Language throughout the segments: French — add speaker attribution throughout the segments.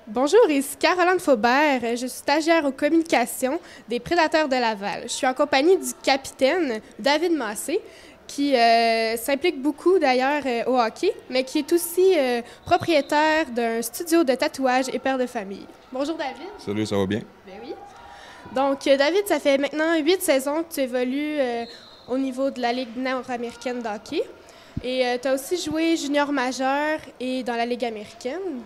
Speaker 1: Bonjour, ici Caroline Faubert. Je suis stagiaire aux communications des Prédateurs de Laval. Je suis en compagnie du capitaine David Massé, qui s'implique beaucoup d'ailleurs au hockey, mais qui est aussi propriétaire d'un studio de tatouage et père de famille. Bonjour David.
Speaker 2: Salut, ça va bien?
Speaker 1: Ben oui. Donc David, ça fait maintenant 8 saisons que tu évolues au niveau de la Ligue nord-américaine de hockey. Et tu as aussi joué junior majeur et dans la Ligue américaine.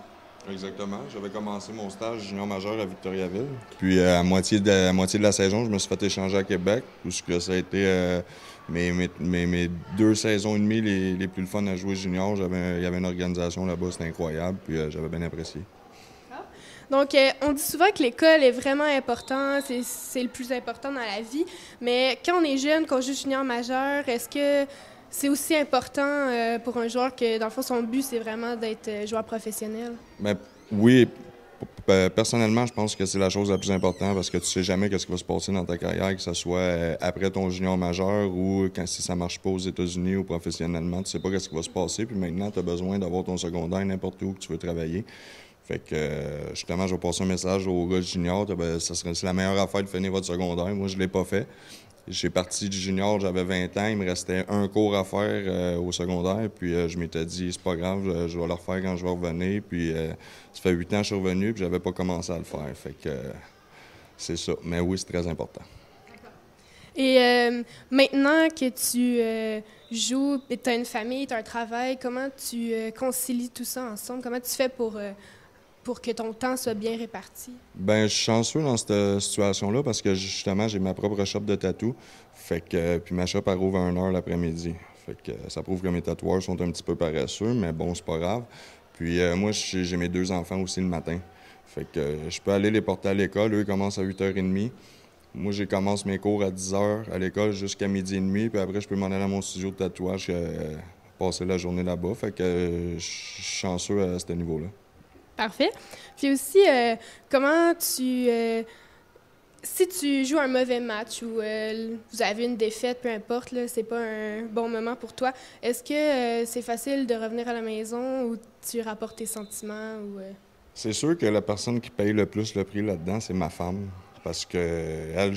Speaker 2: Exactement. J'avais commencé mon stage junior majeur à Victoriaville. Puis à moitié de la saison, je me suis fait échanger à Québec, puisque ça a été mes 2 saisons et demie les plus le fun à jouer junior. Il y avait une organisation là-bas, c'était incroyable, puis j'avais bien apprécié.
Speaker 1: Donc, on dit souvent que l'école est vraiment important, c'est le plus important dans la vie, mais quand on est jeune, qu'on joue junior majeur, est-ce que c'est aussi important pour un joueur que, dans le fond, son but, c'est vraiment d'être joueur professionnel?
Speaker 2: Mais oui, personnellement, je pense que c'est la chose la plus importante parce que tu sais jamais ce qui va se passer dans ta carrière, que ce soit après ton junior majeur ou si ça marche pas aux États-Unis ou professionnellement, tu sais pas ce qui va se passer. Puis maintenant, tu as besoin d'avoir ton secondaire n'importe où que tu veux travailler. Fait que, justement, je vais passer un message aux gars juniors. C'est la meilleure affaire de finir votre secondaire. Moi, je l'ai pas fait. J'ai parti du junior, j'avais 20 ans. Il me restait un cours à faire au secondaire. Puis je m'étais dit, c'est pas grave, je vais le refaire quand je vais revenir. Puis ça fait 8 ans que je suis revenu, puis j'avais pas commencé à le faire. Fait que c'est ça. Mais oui, c'est très important.
Speaker 1: Et maintenant que tu joues, tu as une famille, tu as un travail, comment tu concilies tout ça ensemble? Comment tu fais pour que ton temps soit bien réparti?
Speaker 2: Ben, je suis chanceux dans cette situation-là parce que justement, j'ai ma propre shop de tatou. Fait que, puis ma shop, elle rouvre à 1 heure l'après-midi. Fait que ça prouve que mes tatoueurs sont un petit peu paresseux, mais bon, c'est pas grave. Puis moi, j'ai mes 2 enfants aussi le matin. Fait que je peux aller les porter à l'école. Eux, ils commencent à 8h30. Moi, je commence mes cours à 10h à l'école jusqu'à 12h30. Puis après, je peux m'en aller à mon studio de tatouage, passer la journée là-bas. Fait que je suis chanceux à ce niveau-là.
Speaker 1: Parfait. Puis aussi, comment si tu joues un mauvais match ou vous avez une défaite, peu importe, là, c'est pas un bon moment pour toi, est-ce que c'est facile de revenir à la maison ou tu rapportes tes sentiments ou
Speaker 2: C'est sûr que la personne qui paye le plus le prix là-dedans, c'est ma femme. Parce que elle,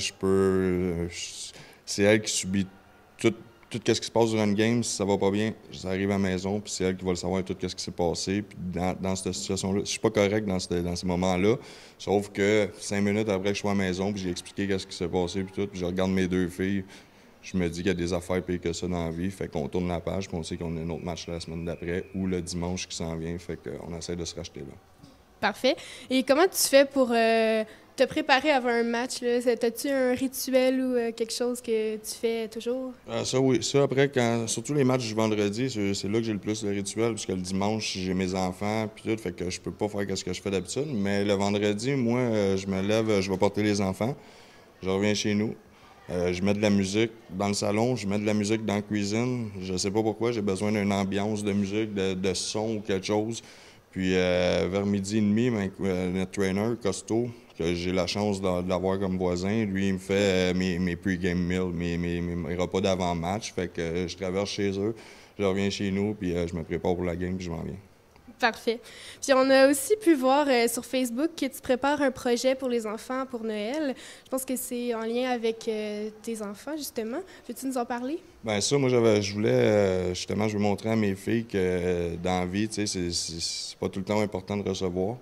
Speaker 2: c'est elle qui subit tout ce qui se passe durant une game. Si ça va pas bien, ça arrive à la maison, puis c'est elle qui va le savoir tout ce qui s'est passé. Puis dans cette situation-là, je suis pas correct dans ces moments-là. Sauf que 5 minutes après que je sois à la maison, puis j'ai expliqué ce qui s'est passé, puis tout, puis je regarde mes 2 filles, je me dis qu'il y a des affaires pires que ça dans la vie. Fait qu'on tourne la page, puis on sait qu'on a un autre match la semaine d'après ou le dimanche qui s'en vient. Fait qu'on essaie de se racheter là.
Speaker 1: Parfait. Et comment tu fais pour te préparer avant un match, là? As-tu un rituel ou quelque chose que tu fais toujours?
Speaker 2: Ça, oui. Ça, après, surtout les matchs du vendredi, c'est là que j'ai le plus de rituel, puisque le dimanche, j'ai mes enfants, puis tout, fait que je peux pas faire ce que je fais d'habitude. Mais le vendredi, moi, je me lève, je vais porter les enfants, je reviens chez nous, je mets de la musique dans le salon, je mets de la musique dans la cuisine. Je sais pas pourquoi, j'ai besoin d'une ambiance de musique, de son ou quelque chose. Puis vers 12h30, notre trainer, Costo, que j'ai la chance de l'avoir comme voisin, lui, il me fait mes pre-game meals, mes repas d'avant-match. Fait que je traverse chez eux, je reviens chez nous, puis je me prépare pour la game, puis je m'en viens.
Speaker 1: Parfait. Puis on a aussi pu voir sur Facebook que tu prépares un projet pour les enfants pour Noël. Je pense que c'est en lien avec tes enfants, justement. Veux-tu nous en parler?
Speaker 2: Bien ça, moi, je voulais, justement, je veux montrer à mes filles que dans la vie, tu sais, c'est pas tout le temps important de recevoir.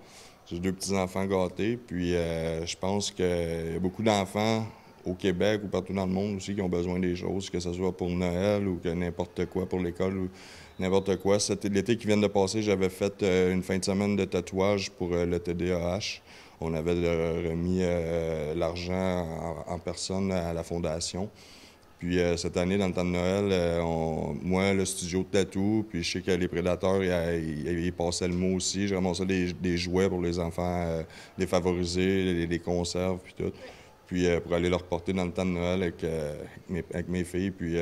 Speaker 2: J'ai 2 petits-enfants gâtés, puis je pense qu'il y a beaucoup d'enfants au Québec ou partout dans le monde aussi qui ont besoin des choses, que ce soit pour Noël ou que n'importe quoi pour l'école ou n'importe quoi. L'été qui vient de passer, j'avais fait une fin de semaine de tatouage pour le TDAH. On avait remis l'argent en personne à la fondation. Puis cette année, dans le temps de Noël, moi, le studio de tatou, puis je sais que les prédateurs, ils passaient le mot aussi. Je ramassais des jouets pour les enfants défavorisés, des conserves, puis tout. Puis pour aller leur porter dans le temps de Noël avec mes filles, puis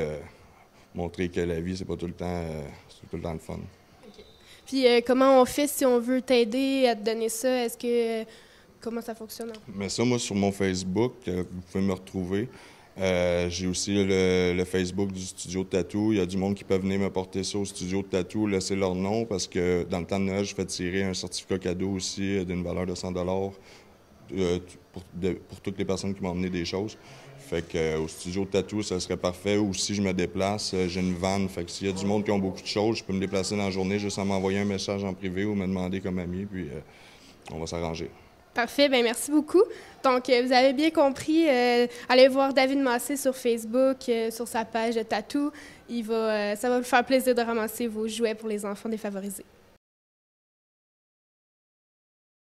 Speaker 2: montrer que la vie, c'est pas tout le temps, c'est tout le temps le fun.
Speaker 1: OK. Puis comment on fait si on veut t'aider à te donner ça? Comment ça fonctionne?
Speaker 2: Mais ça, moi, sur mon Facebook, vous pouvez me retrouver. J'ai aussi le Facebook du studio de tatou. Il y a du monde qui peut venir me porter ça au studio de tatou, laisser leur nom, parce que dans le temps de Noël, je fais tirer un certificat cadeau aussi d'une valeur de 100 pour toutes les personnes qui m'ont amené des choses. Fait que au studio de tatou, ça serait parfait. Ou si je me déplace, j'ai une vanne. Fait que s'il y a du monde qui ont beaucoup de choses, je peux me déplacer dans la journée juste en m'envoyer un message en privé ou me demander comme ami, puis on va s'arranger.
Speaker 1: Parfait, bien merci beaucoup. Donc, vous avez bien compris, allez voir David Massé sur Facebook, sur sa page de tatou. Ça va me faire plaisir de ramasser vos jouets pour les enfants défavorisés.